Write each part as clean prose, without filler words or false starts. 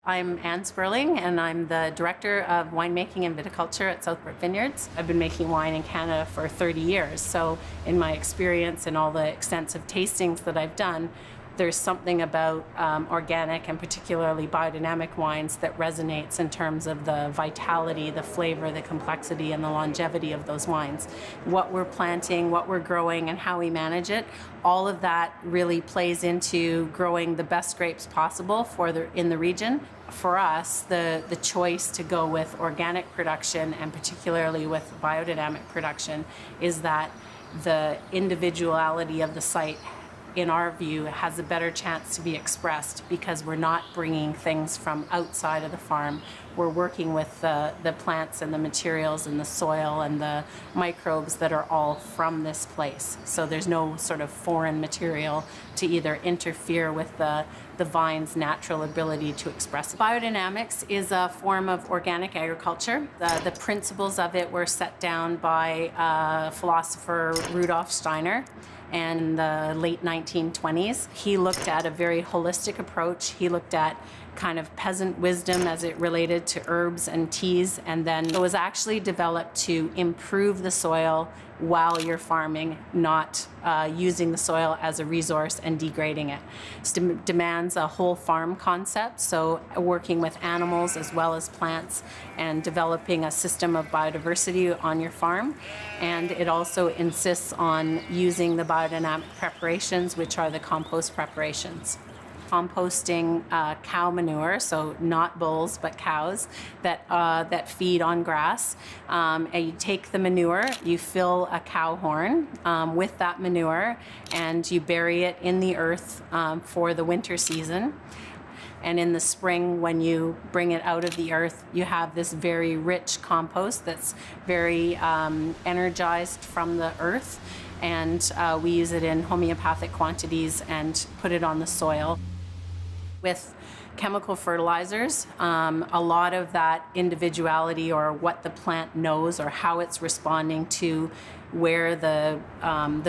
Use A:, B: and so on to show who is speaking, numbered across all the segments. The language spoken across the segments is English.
A: I'm Anne Sperling, and I'm the Director of Winemaking and Viticulture at Southbrook Vineyards. I've been making wine in Canada for 30 years, so in my experience and all the extensive tastings that I've done, there's something about organic and particularly biodynamic wines that resonates in terms of the vitality, the flavor, the complexity, and the longevity of those wines. What we're planting, what we're growing, and how we manage it, all of that really plays into growing the best grapes possible in the region. For us, the choice to go with organic production and particularly with biodynamic production is that the individuality of the site, in our view, has a better chance to be expressed because we're not bringing things from outside of the farm. We're working with the plants and the materials and the soil and the microbes that are all from this place. So there's no sort of foreign material to either interfere with the vine's natural ability to express it. Biodynamics is a form of organic agriculture. The principles of it were set down by philosopher Rudolf Steiner in the late 1920s. He looked at a very holistic approach. He looked at kind of peasant wisdom as it related to herbs and teas, and then it was actually developed to improve the soil while you're farming, not using the soil as a resource and degrading it. It demands a whole farm concept, so working with animals as well as plants and developing a system of biodiversity on your farm. And it also insists on using the biodynamic preparations, which are the compost preparations. Composting cow manure, so not bulls but cows that feed on grass. And you take the manure, you fill a cow horn with that manure, and you bury it in the earth for the winter season. And in the spring, when you bring it out of the earth, you have this very rich compost that's very energized from the earth. And we use it in homeopathic quantities and put it on the soil. With chemical fertilizers, a lot of that individuality or what the plant knows or how it's responding to where the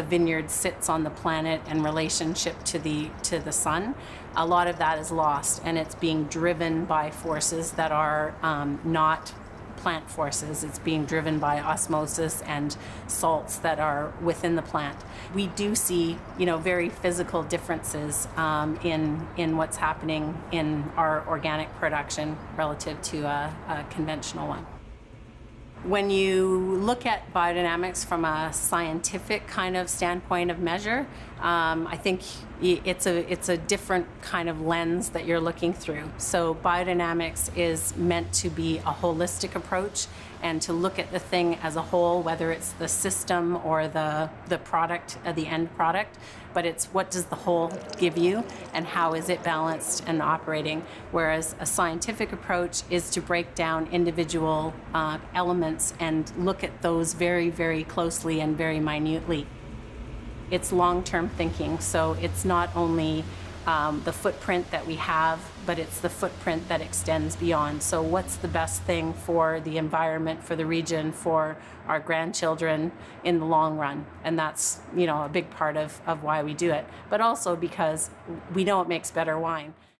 A: vineyard sits on the planet in relationship to the sun, a lot of that is lost, and it's being driven by forces that are not plant forces. It's being driven by osmosis and salts that are within the plant. We do see, very physical differences in what's happening in our organic production relative to a conventional one. When you look at biodynamics from a scientific kind of standpoint of measure, I think it's a different kind of lens that you're looking through. So biodynamics is meant to be a holistic approach and to look at the thing as a whole, whether it's the system or the product, the end product, but it's what does the whole give you and how is it balanced and operating. Whereas a scientific approach is to break down individual elements and look at those very, very closely and very minutely. It's long-term thinking, so it's not only the footprint that we have, but it's the footprint that extends beyond. So what's the best thing for the environment, for the region, for our grandchildren in the long run? And that's, a big part of why we do it. But also because we know it makes better wine.